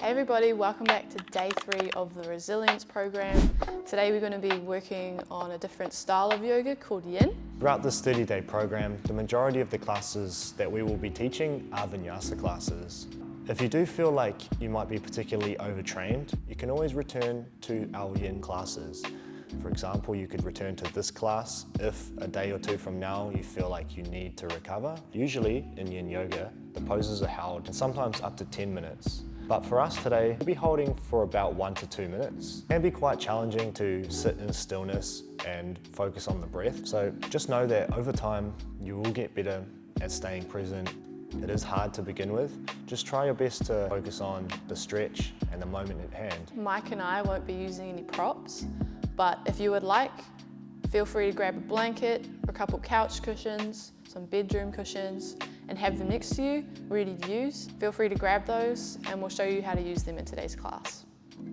Hey everybody, welcome back to day 3 of the resilience program. Today we're going to be working on a different style of yoga called yin. Throughout this 30-day program, the majority of the classes that we will be teaching are vinyasa classes. If you do feel like you might be particularly overtrained, you can always return to our yin classes. For example, you could return to this class if a day or two from now you feel like you need to recover. Usually in yin yoga, the poses are held and sometimes up to 10 minutes. But for us today, we'll be holding for about 1 to 2 minutes. It can be quite challenging to sit in stillness and focus on the breath. So just know that over time, you will get better at staying present. It is hard to begin with. Just try your best to focus on the stretch and the moment at hand. Mike and I won't be using any props, but if you would like, feel free to grab a blanket, a couple couch cushions, some bedroom cushions, and have them next to you, ready to use. Feel free to grab those and we'll show you how to use them in today's class.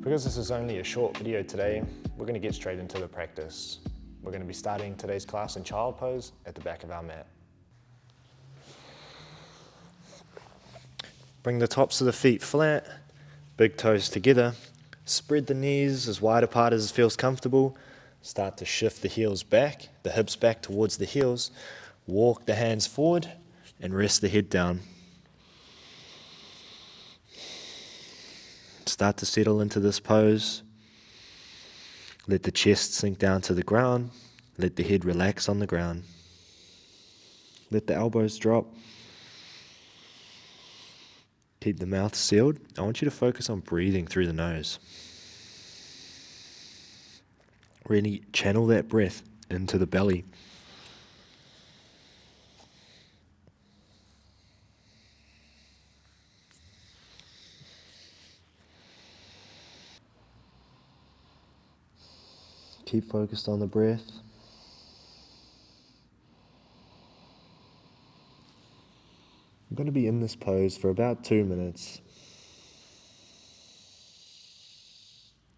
Because this is only a short video today, we're going to get straight into the practice. We're going to be starting today's class in child pose at the back of our mat. Bring the tops of the feet flat, big toes together. Spread the knees as wide apart as feels comfortable. Start to shift the heels back, the hips back towards the heels. Walk the hands forward and rest the head down. Start to settle into this pose. Let the chest sink down to the ground. Let the head relax on the ground. Let the elbows drop. Keep the mouth sealed. I want you to focus on breathing through the nose. Really channel that breath into the belly. Keep focused on the breath. I'm going to be in this pose for about 2 minutes.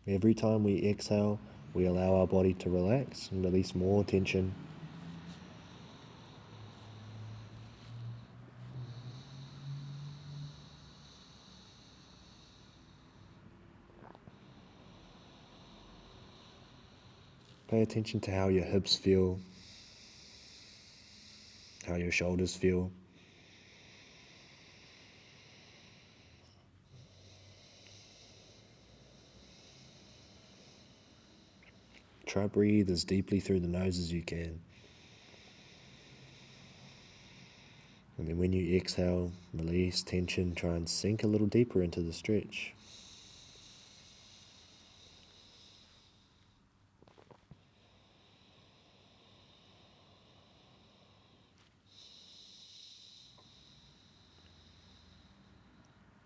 Every time we exhale, we allow our body to relax and release more tension. Pay attention to how your hips feel, how your shoulders feel. Try breathe as deeply through the nose as you can. And then when you exhale, release tension, try and sink a little deeper into the stretch.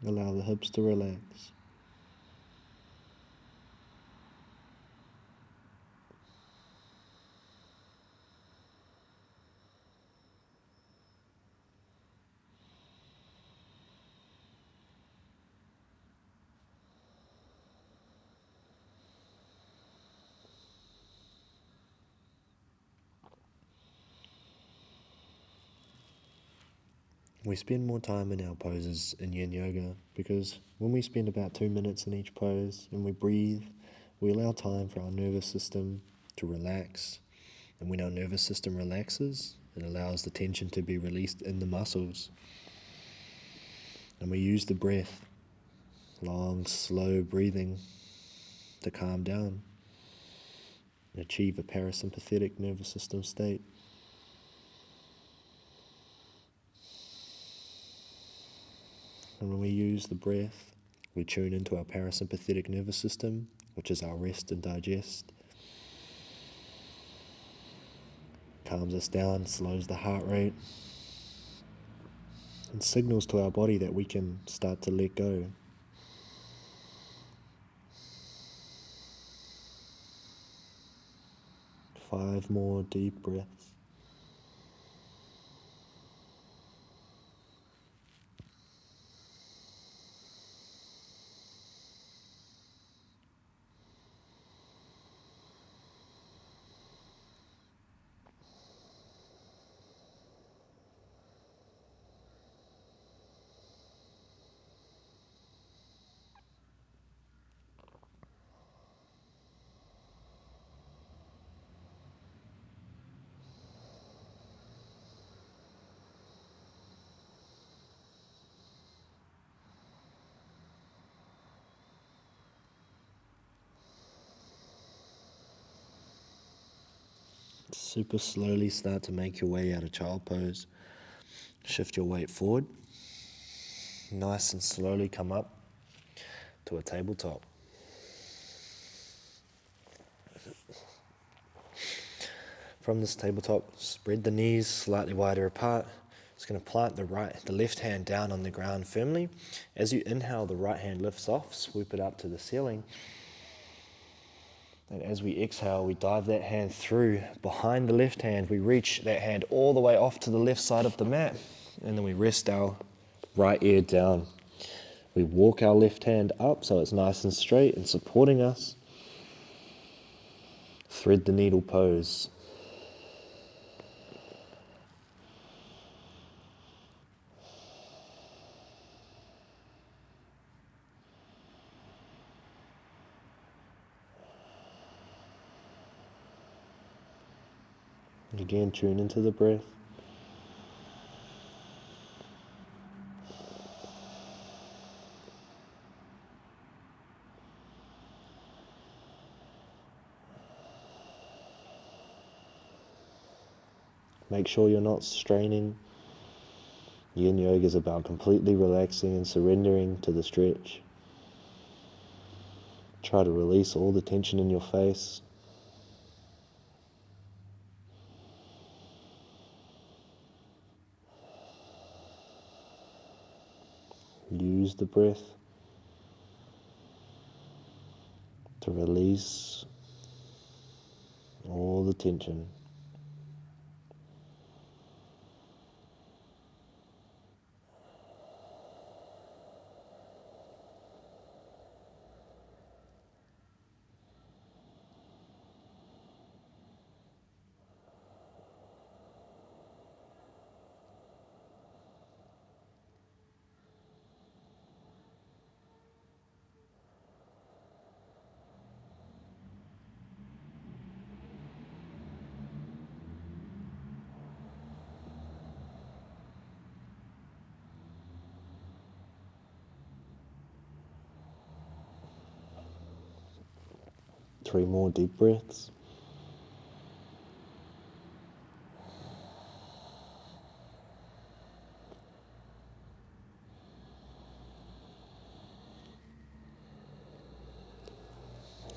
Allow the hips to relax. We spend more time in our poses in yin yoga because when we spend about 2 minutes in each pose and we breathe, we allow time for our nervous system to relax. And when our nervous system relaxes, it allows the tension to be released in the muscles. And we use the breath, long, slow breathing, to calm down and achieve a parasympathetic nervous system state. And when we use the breath, we tune into our parasympathetic nervous system, which is our rest and digest. Calms us down, slows the heart rate, and signals to our body that we can start to let go. Five more deep breaths. Super slowly start to make your way out of child pose. Shift your weight forward. Nice and slowly come up to a tabletop. From this tabletop, spread the knees slightly wider apart. Just going to plant the left hand down on the ground firmly. As you inhale, the right hand lifts off, swoop it up to the ceiling. And as we exhale, we dive that hand through behind the left hand. We reach that hand all the way off to the left side of the mat. And then we rest our right ear down. We walk our left hand up so it's nice and straight and supporting us. Thread the needle pose. And again, tune into the breath. Make sure you're not straining. Yin yoga is about completely relaxing and surrendering to the stretch. Try to release all the tension in your face. Use the breath to release all the tension. Three more deep breaths.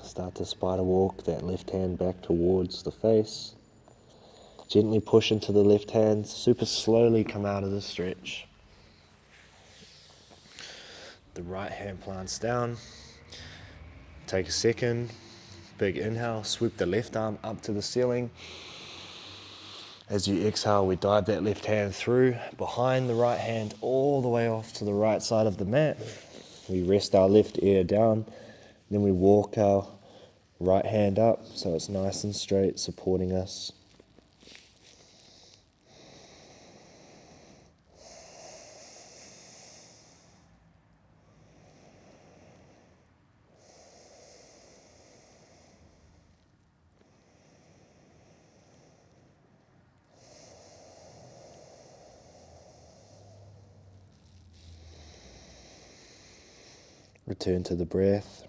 Start to spider walk that left hand back towards the face. Gently push into the left hand, super slowly come out of the stretch. The right hand plants down. Take a second, big inhale, swoop the left arm up to the ceiling. As you exhale, we dive that left hand through, behind the right hand, all the way off to the right side of the mat. We rest our left ear down, then we walk our right hand up so it's nice and straight, supporting us. Return to the breath.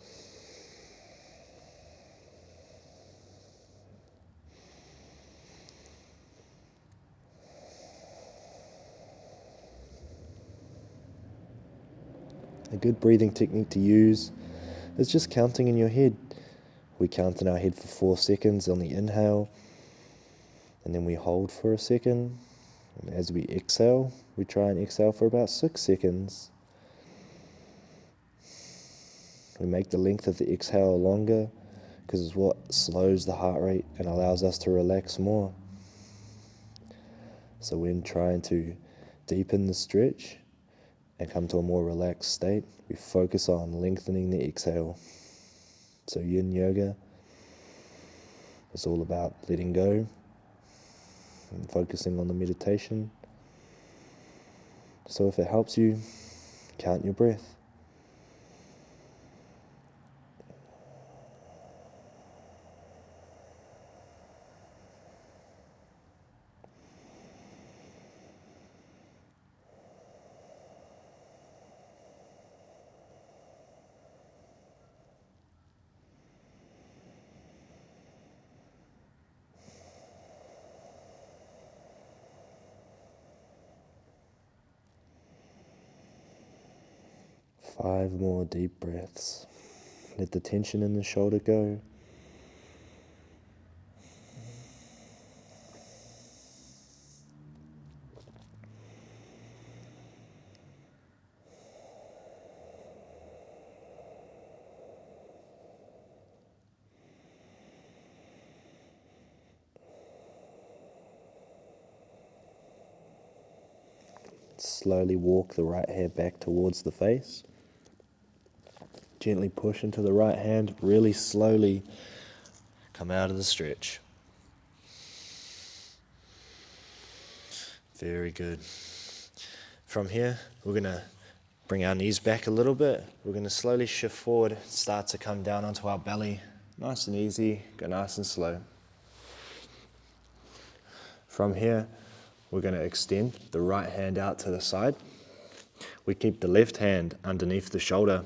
A good breathing technique to use is just counting in your head. We count in our head for 4 seconds on the inhale, and then we hold for a second. And as we exhale, we try and exhale for about 6 seconds. We make the length of the exhale longer because it's what slows the heart rate and allows us to relax more. So when trying to deepen the stretch and come to a more relaxed state, we focus on lengthening the exhale. So yin yoga is all about letting go and focusing on the meditation. So if it helps you, count your breath. 5 more deep breaths. Let the tension in the shoulder go. Slowly walk the right hand back towards the face. Gently push into the right hand, really slowly come out of the stretch. Very good. From here, we're going to bring our knees back a little bit. We're going to slowly shift forward, start to come down onto our belly. Nice and easy, go nice and slow. From here, we're going to extend the right hand out to the side. We keep the left hand underneath the shoulder.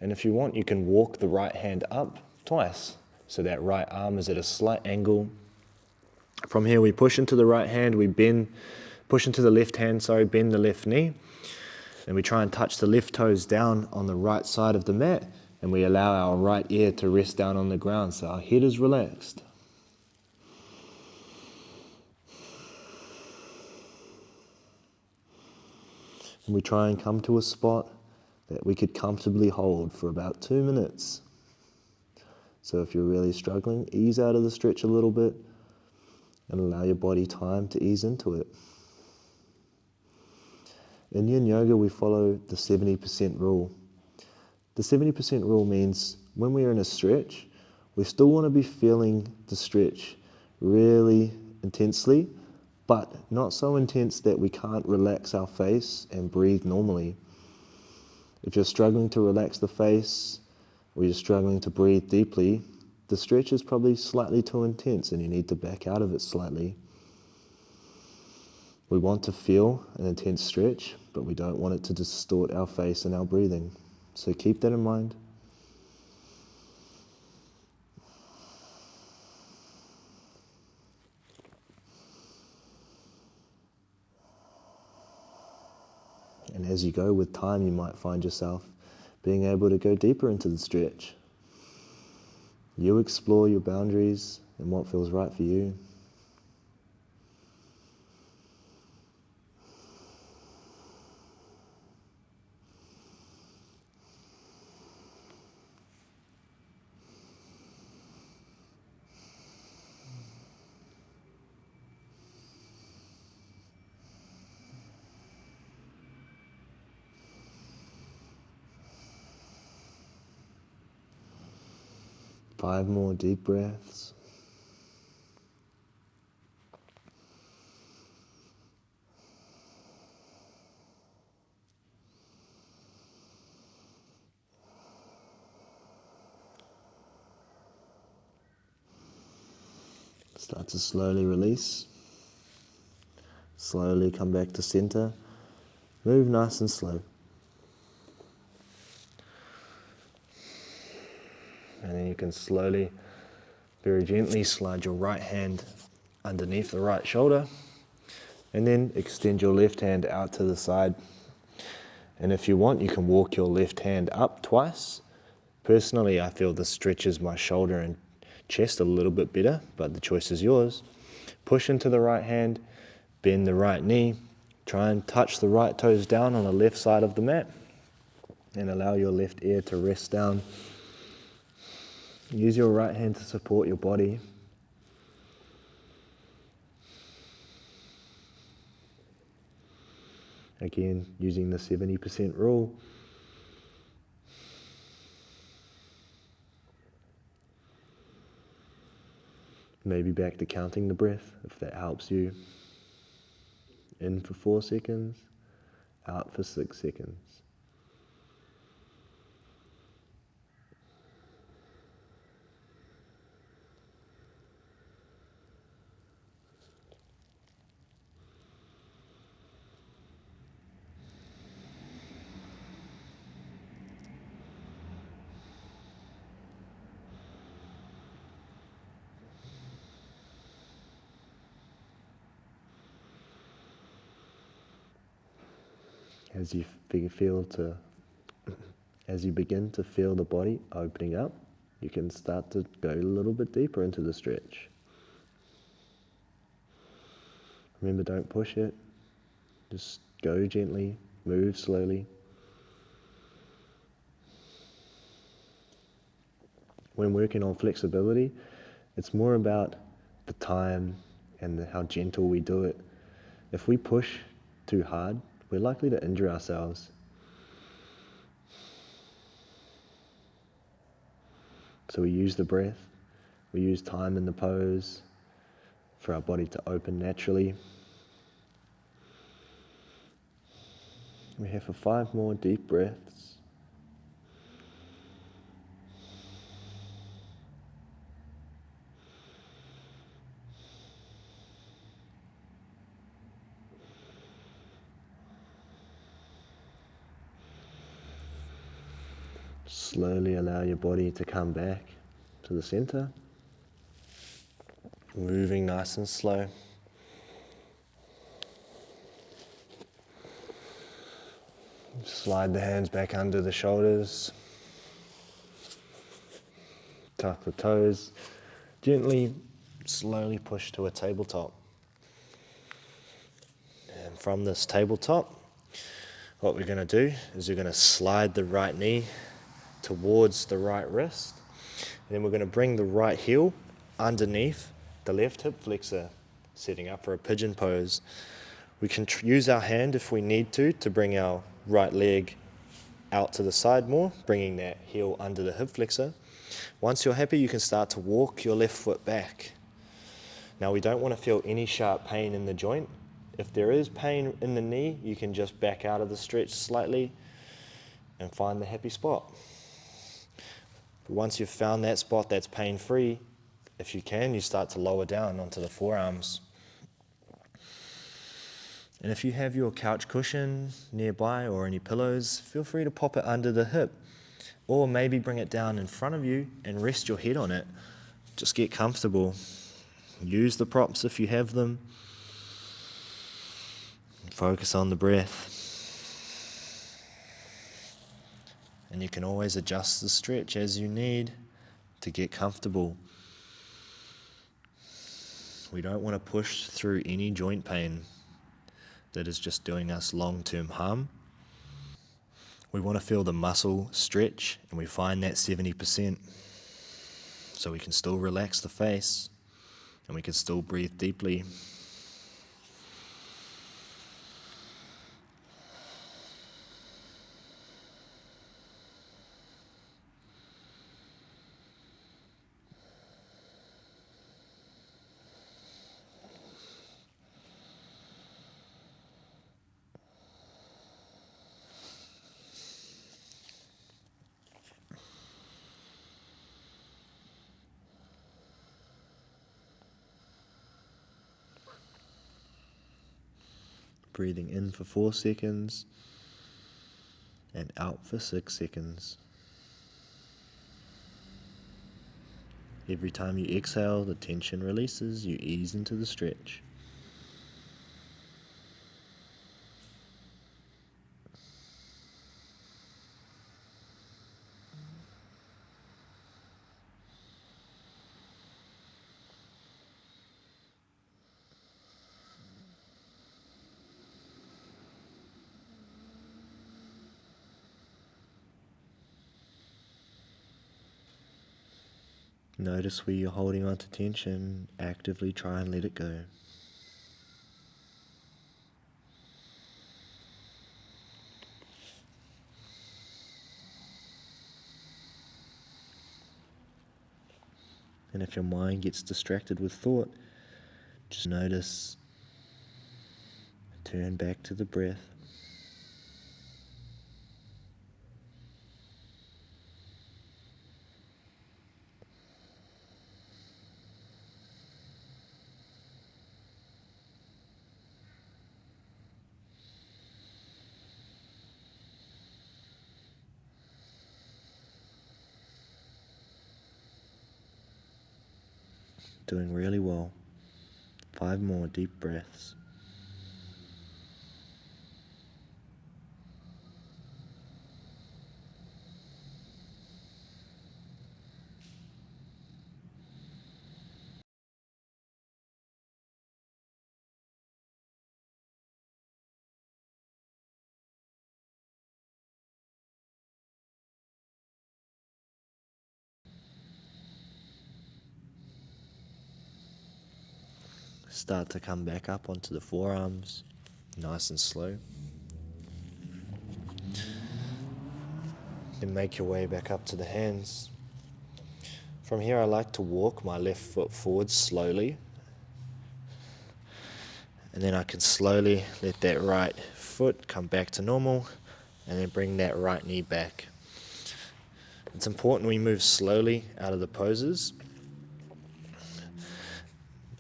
And if you want, you can walk the right hand up twice. So that right arm is at a slight angle. From here, we push into the right hand, push into the left hand, bend the left knee. And we try and touch the left toes down on the right side of the mat. And we allow our right ear to rest down on the ground so our head is relaxed. And we try and come to a spot that we could comfortably hold for about 2 minutes. So if you're really struggling, ease out of the stretch a little bit and allow your body time to ease into it. In Yin Yoga, we follow the 70% rule. The 70% rule means when we are in a stretch, we still want to be feeling the stretch really intensely, but not so intense that we can't relax our face and breathe normally. If you're struggling to relax the face or you're struggling to breathe deeply, the stretch is probably slightly too intense and you need to back out of it slightly. We want to feel an intense stretch, but we don't want it to distort our face and our breathing. So keep that in mind. And as you go with time, you might find yourself being able to go deeper into the stretch. You explore your boundaries and what feels right for you. Five more deep breaths. Start to slowly release. Slowly come back to center. Move nice and slow. And then you can slowly, very gently slide your right hand underneath the right shoulder. And then extend your left hand out to the side. And if you want, you can walk your left hand up twice. Personally, I feel this stretches my shoulder and chest a little bit better, but the choice is yours. Push into the right hand, bend the right knee, try and touch the right toes down on the left side of the mat, and allow your left ear to rest down. Use your right hand to support your body. Again, using the 70% rule. Maybe back to counting the breath, if that helps you. In for 4 seconds, out for 6 seconds. As you feel to As you begin to feel the body opening up, you can start to go a little bit deeper into the stretch. Remember, don't push it. Just go gently, move slowly. When working on flexibility, it's more about the time and how gentle we do it. If we push too hard, we're likely to injure ourselves. So we use the breath, we use time in the pose for our body to open naturally. We're here for 5 more deep breaths. Slowly allow your body to come back to the center. Moving nice and slow. Slide the hands back under the shoulders. Tuck the toes. Gently, slowly push to a tabletop. And from this tabletop, what we're going to do is we're going to slide the right knee towards the right wrist. And then we're going to bring the right heel underneath the left hip flexor, setting up for a pigeon pose. We can use our hand if we need to bring our right leg out to the side more, bringing that heel under the hip flexor. Once you're happy, you can start to walk your left foot back. Now, we don't want to feel any sharp pain in the joint. If there is pain in the knee, you can just back out of the stretch slightly and find the happy spot. But once you've found that spot that's pain-free, if you can, you start to lower down onto the forearms. And if you have your couch cushion nearby or any pillows, feel free to pop it under the hip, or maybe bring it down in front of you and rest your head on it. Just get comfortable. Use the props if you have them. Focus on the breath. And you can always adjust the stretch as you need to get comfortable. We don't want to push through any joint pain that is just doing us long-term harm. We want to feel the muscle stretch, and we find that 70%. So we can still relax the face, and we can still breathe deeply. Breathing in for 4 seconds and out for 6 seconds. Every time you exhale, the tension releases, you ease into the stretch. Notice where you're holding on to tension, actively try and let it go. And if your mind gets distracted with thought, just notice, turn back to the breath. Doing really well. 5 more deep breaths. start to come back up onto the forearms, nice and slow. Then make your way back up to the hands. From here I like to walk my left foot forward slowly, and then I can slowly let that right foot come back to normal and then bring that right knee back. It's important we move slowly out of the poses.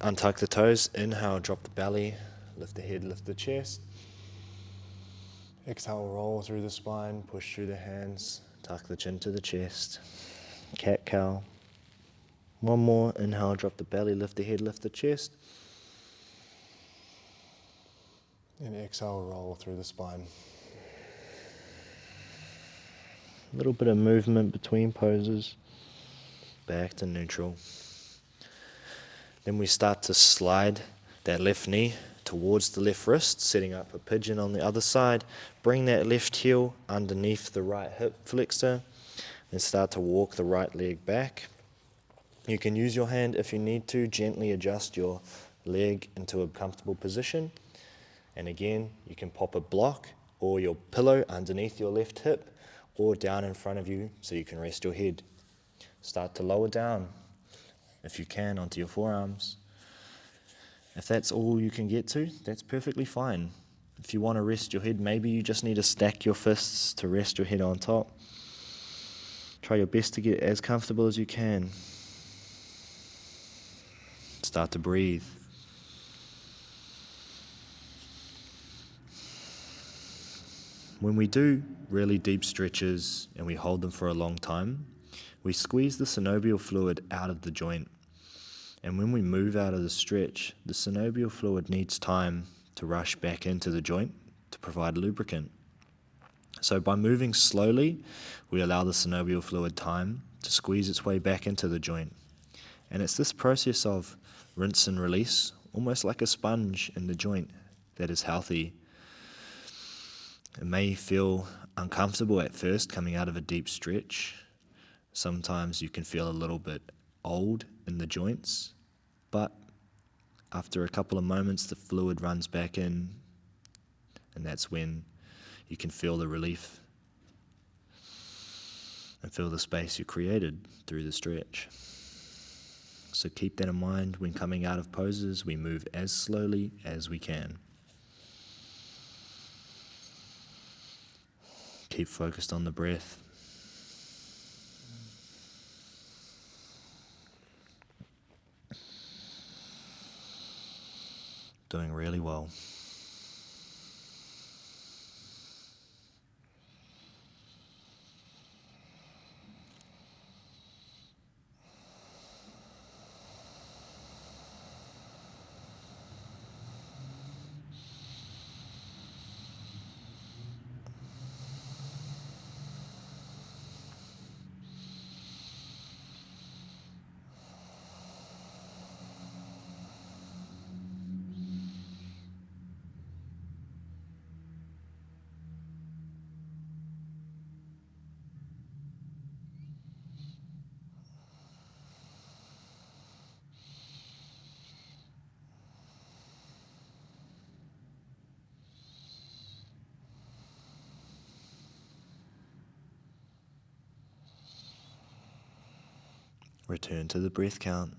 Untuck the toes, inhale, drop the belly, lift the head, lift the chest. Exhale, roll through the spine, push through the hands, tuck the chin to the chest. Cat-cow. One more, inhale, drop the belly, lift the head, lift the chest. And exhale, roll through the spine. A little bit of movement between poses. Back to neutral. Then we start to slide that left knee towards the left wrist, setting up a pigeon on the other side. Bring that left heel underneath the right hip flexor and start to walk the right leg back. You can use your hand if you need to, gently adjust your leg into a comfortable position. And again, you can pop a block or your pillow underneath your left hip or down in front of you so you can rest your head. Start to lower down, if you can, onto your forearms. If that's all you can get to, that's perfectly fine. If you want to rest your head, maybe you just need to stack your fists to rest your head on top. Try your best to get as comfortable as you can. Start to breathe. When we do really deep stretches and we hold them for a long time, we squeeze the synovial fluid out of the joint. And when we move out of the stretch, the synovial fluid needs time to rush back into the joint to provide lubricant. So by moving slowly, we allow the synovial fluid time to squeeze its way back into the joint. And it's this process of rinse and release, almost like a sponge in the joint, that is healthy. It may feel uncomfortable at first coming out of a deep stretch. Sometimes you can feel a little bit old in the joints, but after a couple of moments the fluid runs back in, and that's when you can feel the relief and feel the space you created through the stretch. So keep that in mind when coming out of poses. We move as slowly as we can. Keep focused on the breath. Doing really well. Return to the breath count.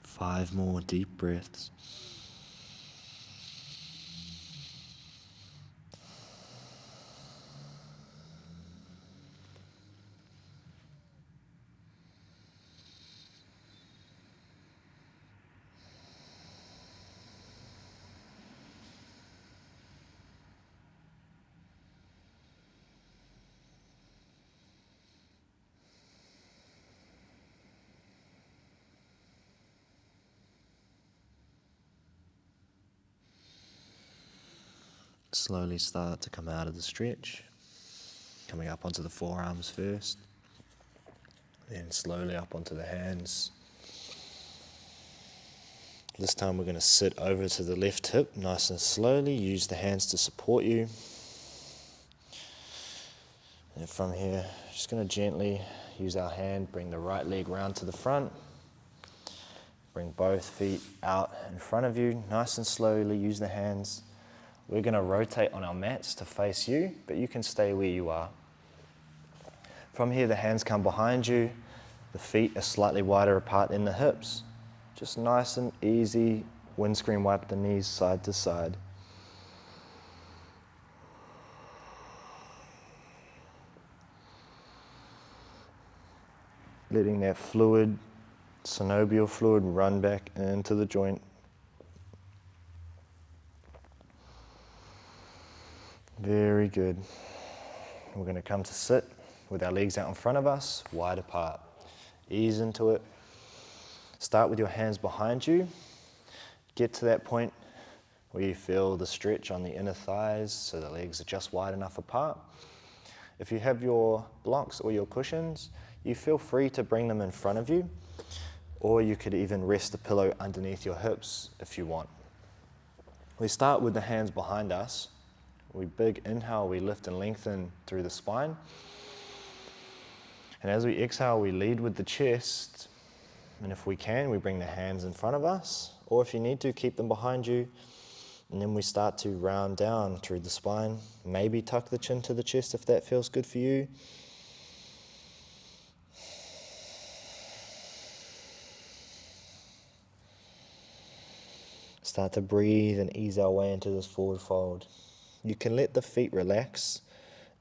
Five more deep breaths. Slowly start to come out of the stretch, coming up onto the forearms first, then slowly up onto the hands. This time we're going to sit over to the left hip nice and slowly, use the hands to support you. And from here, just going to gently use our hand, bring the right leg round to the front. Bring both feet out in front of you, nice and slowly, use the hands. We're going to rotate on our mats to face you, but you can stay where you are. From here, the hands come behind you, the feet are slightly wider apart than the hips. Just nice and easy, windscreen wipe the knees side to side. Letting that fluid, synovial fluid, run back into the joint. Very good. We're going to come to sit with our legs out in front of us, wide apart. Ease into it. Start with your hands behind you. Get to that point where you feel the stretch on the inner thighs so the legs are just wide enough apart. If you have your blocks or your cushions, you feel free to bring them in front of you, or you could even rest the pillow underneath your hips if you want. We start with the hands behind us. We big inhale, we lift and lengthen through the spine. And as we exhale, we lead with the chest. And if we can, we bring the hands in front of us, or if you need to, keep them behind you. And then we start to round down through the spine. Maybe tuck the chin to the chest if that feels good for you. Start to breathe and ease our way into this forward fold. You can let the feet relax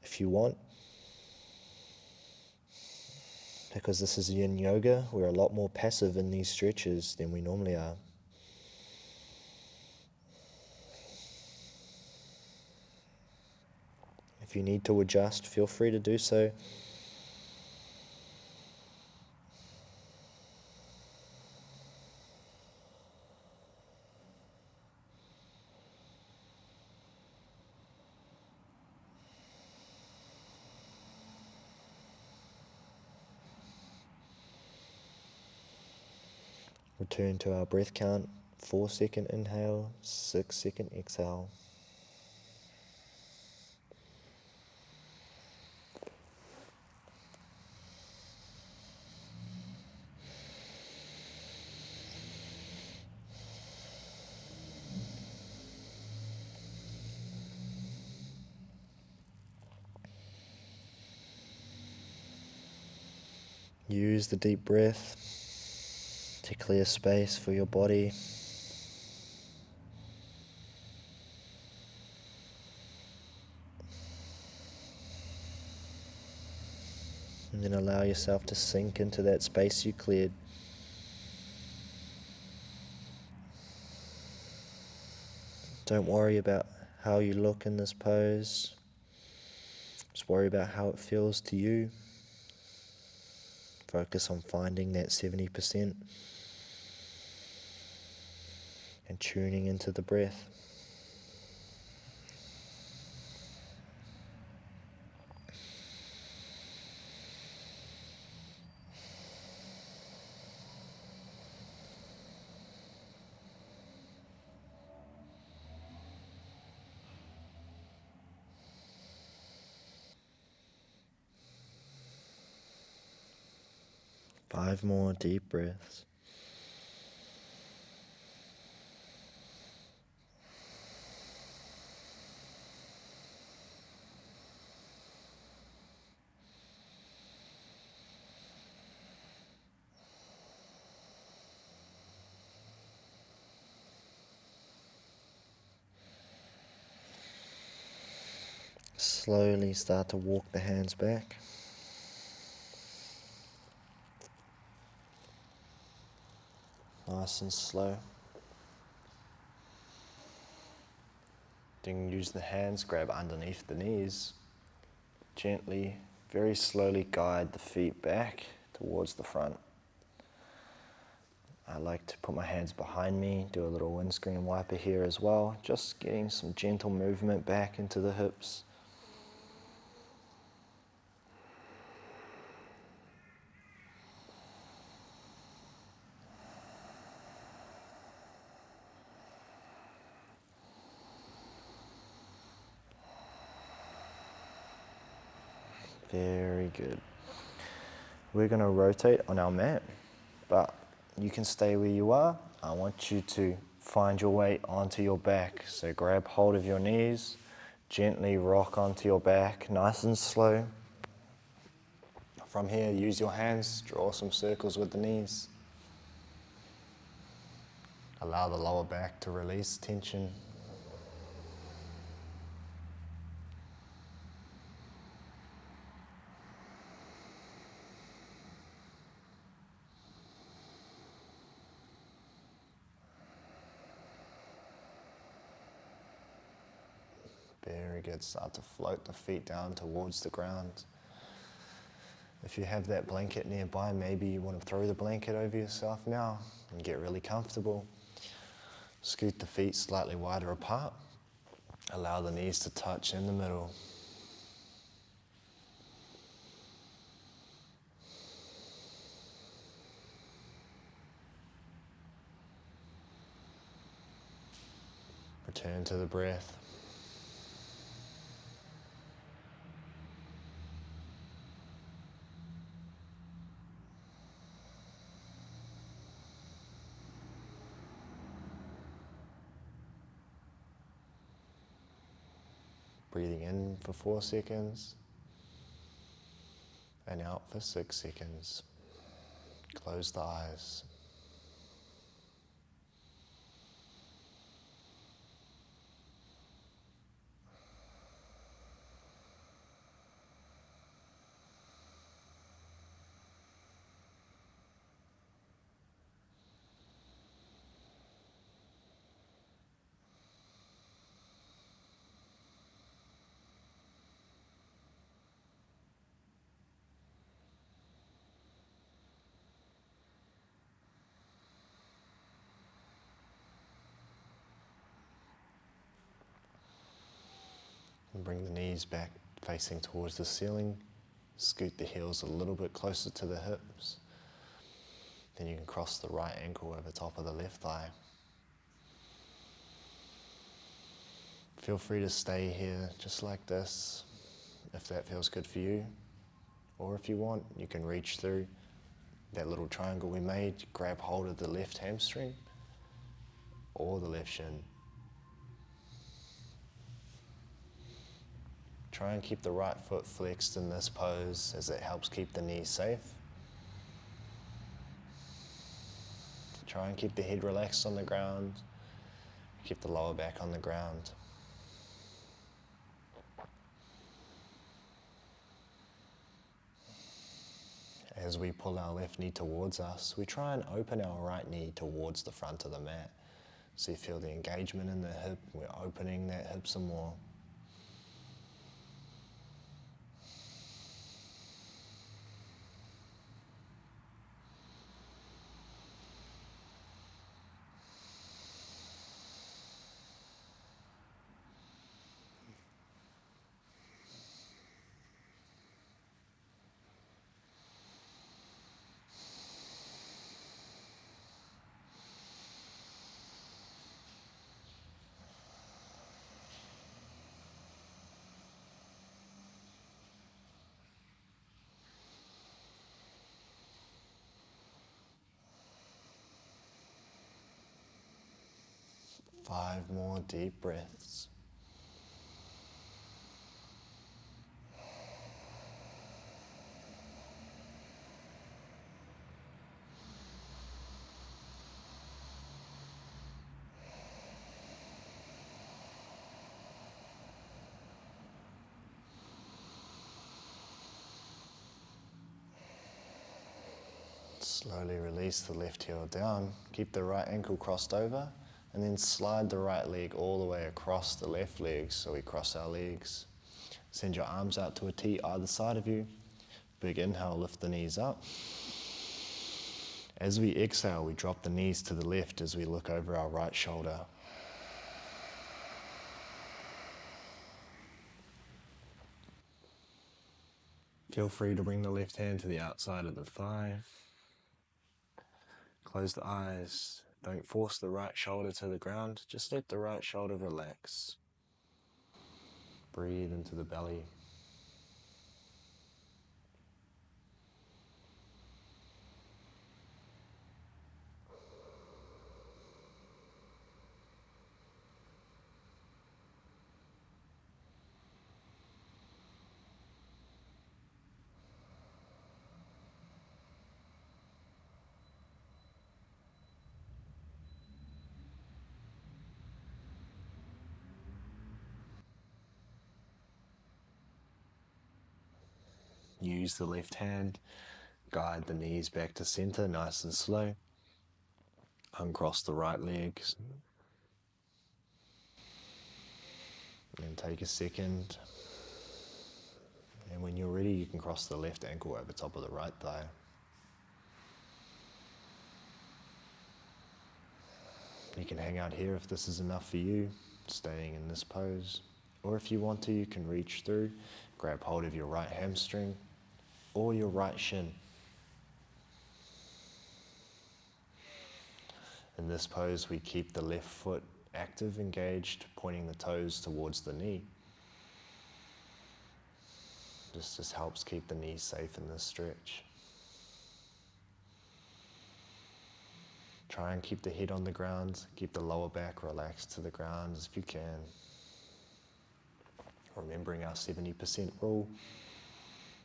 if you want, because this is yin yoga. We're a lot more passive in these stretches than we normally are. If you need to adjust, feel free to do so. Return to our breath count. 4-second inhale, 6-second exhale. Use the deep breath to clear space for your body. And then allow yourself to sink into that space you cleared. Don't worry about how you look in this pose. Just worry about how it feels to you. Focus on finding that 70% and tuning into the breath. Five more deep breaths. Slowly start to walk the hands back. Nice and slow. Then use the hands, grab underneath the knees. Gently, very slowly guide the feet back towards the front. I like to put my hands behind me, do a little windscreen wiper here as well, just getting some gentle movement back into the hips. Very good. We're going to rotate on our mat, but you can stay where you are. I want you to find your way onto your back. So grab hold of your knees, gently rock onto your back, nice and slow. From here, use your hands, draw some circles with the knees. Allow the lower back to release tension. Very good. Start to float the feet down towards the ground. If you have that blanket nearby, maybe you want to throw the blanket over yourself now and get really comfortable. Scoot the feet slightly wider apart. Allow the knees to touch in the middle. Return to the breath. Breathing in for 4 seconds and out for 6 seconds. Close the eyes. And bring the knees back facing towards the ceiling. Scoot the heels a little bit closer to the hips. Then you can cross the right ankle over top of the left thigh. Feel free to stay here just like this if that feels good for you. Or if you want, you can reach through that little triangle we made, grab hold of the left hamstring or the left shin. Try and keep the right foot flexed in this pose as it helps keep the knees safe. Try and keep the head relaxed on the ground. Keep the lower back on the ground. As we pull our left knee towards us, we try and open our right knee towards the front of the mat. So you feel the engagement in the hip, we're opening that hip some more. Five more deep breaths. Slowly release the left heel down. Keep the right ankle crossed over. And then slide the right leg all the way across the left leg, so we cross our legs. Send your arms out to a T either side of you. Big inhale, lift the knees up. As we exhale, we drop the knees to the left as we look over our right shoulder. Feel free to bring the left hand to the outside of the thigh. Close the eyes. Don't force the right shoulder to the ground. Just let the right shoulder relax. Breathe into the belly. Use the left hand, guide the knees back to center nice and slow. Uncross the right legs. And take a second. And when you're ready, you can cross the left ankle over top of the right thigh. You can hang out here if this is enough for you, staying in this pose. Or if you want to, you can reach through, grab hold of your right hamstring or your right shin. In this pose, we keep the left foot active, engaged, pointing the toes towards the knee. This just helps keep the knees safe in this stretch. Try and keep the head on the ground, keep the lower back relaxed to the ground as you can. Remembering our 70% rule,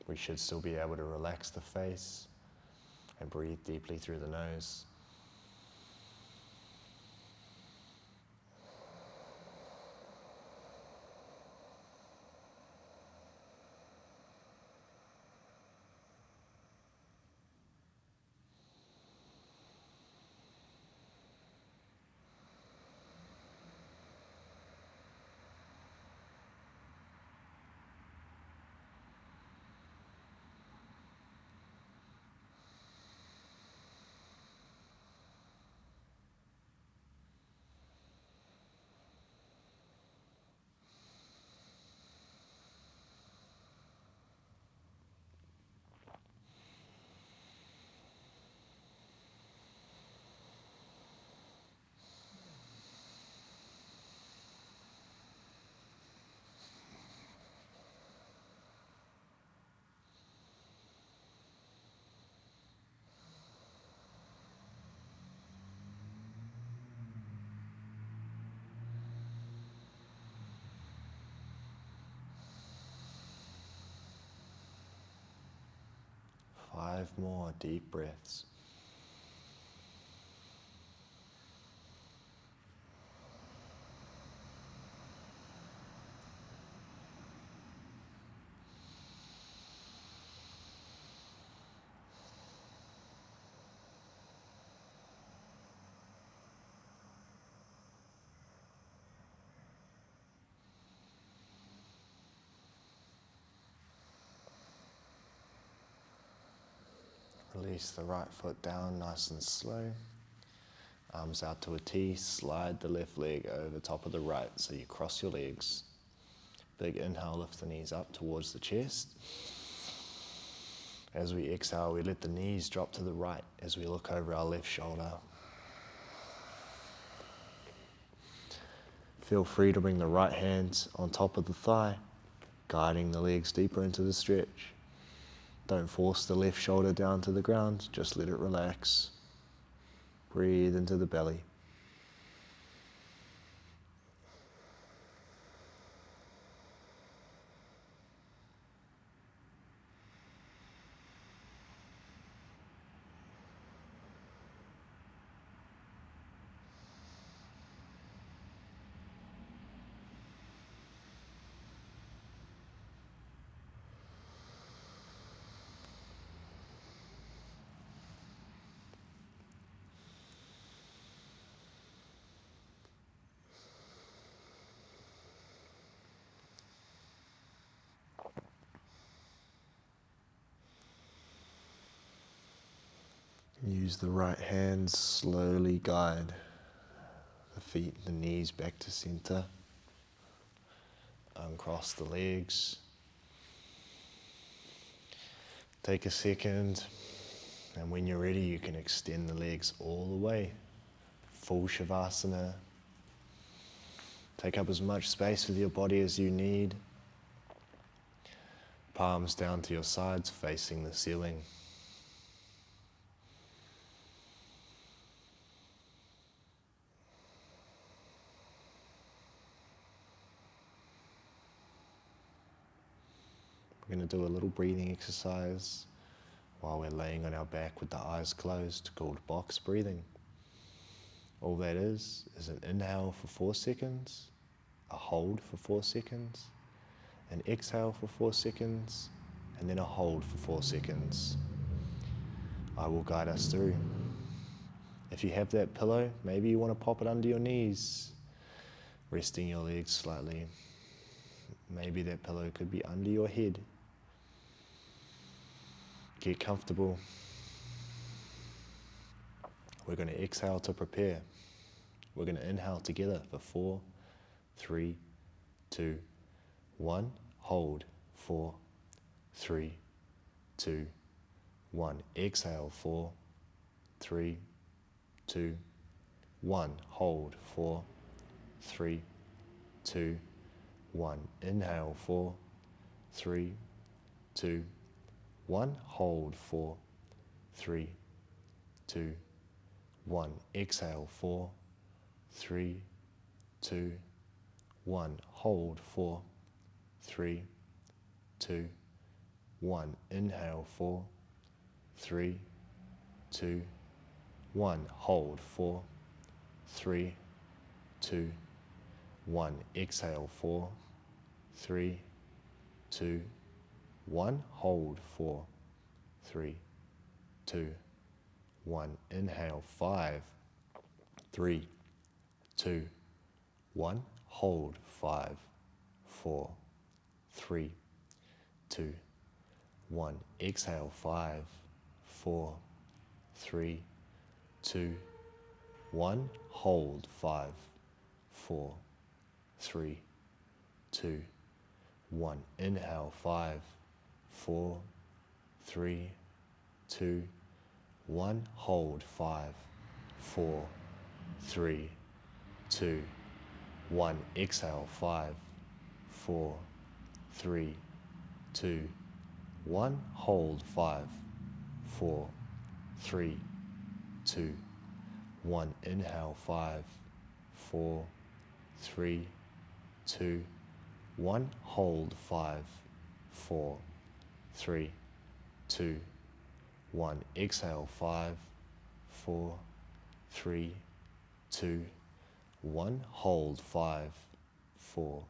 we should still be able to relax the face and breathe deeply through the nose. Five more deep breaths. Release the right foot down nice and slow. Arms out to a T, slide the left leg over top of the right so you cross your legs. Big inhale, lift the knees up towards the chest. As we exhale, we let the knees drop to the right as we look over our left shoulder. Feel free to bring the right hand on top of the thigh, guiding the legs deeper into the stretch. Don't force the left shoulder down to the ground, just let it relax. Breathe into the belly. Use the right hand, slowly guide the feet, the knees back to center. Uncross the legs. Take a second, and when you're ready, you can extend the legs all the way. Full Shavasana. Take up as much space with your body as you need. Palms down to your sides, facing the ceiling. We're going to do a little breathing exercise while we're laying on our back with the eyes closed, called box breathing. All that is an inhale for 4 seconds, a hold for 4 seconds, an exhale for 4 seconds, and then a hold for 4 seconds. I will guide us through. If you have that pillow, maybe you want to pop it under your knees, resting your legs slightly. Maybe that pillow could be under your head. Get comfortable. We're going to exhale to prepare. We're going to inhale together for 4, 3, 2, 1. Hold. 4, 3, 2, 1. Exhale. 4, 3, 2, 1. Hold. 4, 3, 2, 1. Inhale. 4, 3, 2, 1. Hold. 4, 3, 2, 1. Exhale. 4, 3, 2, 1. Hold. 4, 3, 2, 1. Inhale. 4, 3, 2, 1. Hold. 4, 3, 2, 1. Exhale. 4, 3, 2, 1. Hold. 4, 3, 2, 1. Inhale. 5, 3, 2, 1. Hold. 5, 4, 3, 2, 1. Exhale. 5, 4, 3, 2, 1. Hold. 5, 4, 3, 2, 1. Inhale. 5, 4, 3, 2, 1. Hold. 5, 4, 3, 2, 1. Exhale. 5, 4, 3, 2, 1. Hold. 5, 4, 3, 2, 1. Inhale. 5, 4, 3, 2, 1. Hold. 5, 4, 3, 2, 1. Exhale. 5, 4, 3, 2, 1. Hold. 5, 4,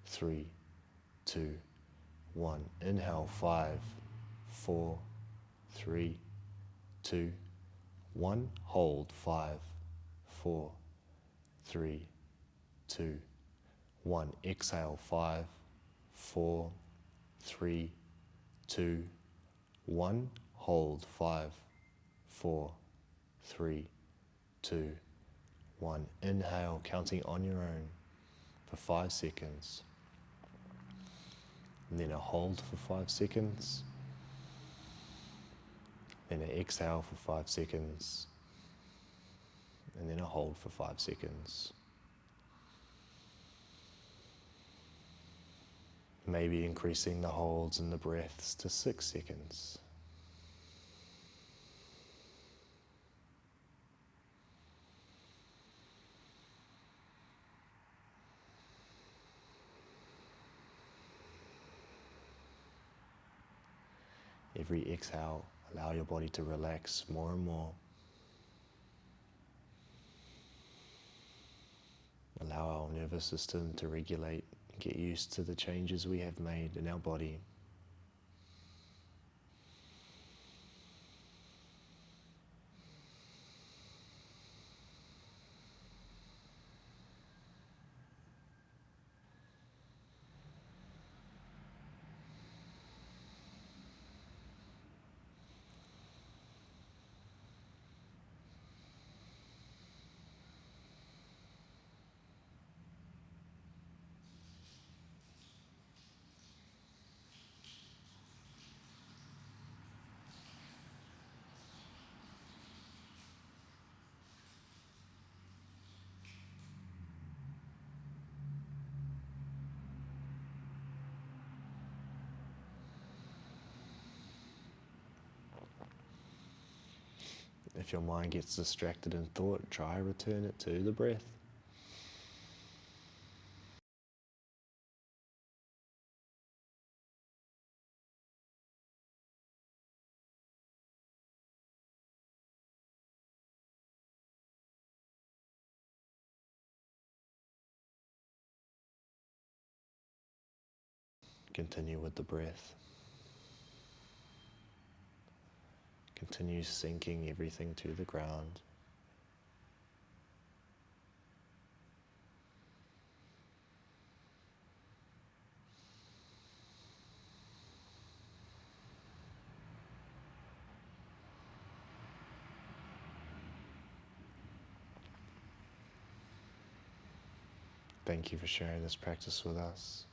3, 2, 1. Inhale. 5, 4, 3, 2, 1. Hold. 5, 4, 3, 2, 1. Exhale. 5, 4, 3, 2, 1. Hold. 5, 4, 3, 2, 1. Inhale, counting on your own for 5 seconds. And then a hold for 5 seconds. Then an exhale for 5 seconds. And then a hold for 5 seconds. Maybe increasing the holds and the breaths to 6 seconds. Every exhale, allow your body to relax more and more. Allow our nervous system to regulate, get used to the changes we have made in our body. If your mind gets distracted in thought, try return it to the breath. Continue with the breath. Continue sinking everything to the ground. Thank you for sharing this practice with us.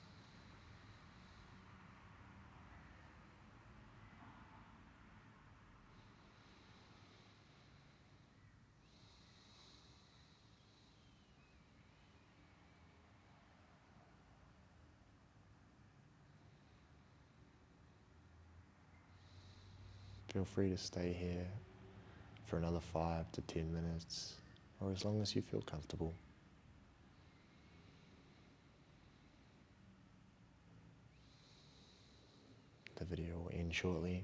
Feel free to stay here for another 5 to 10 minutes, or as long as you feel comfortable. The video will end shortly.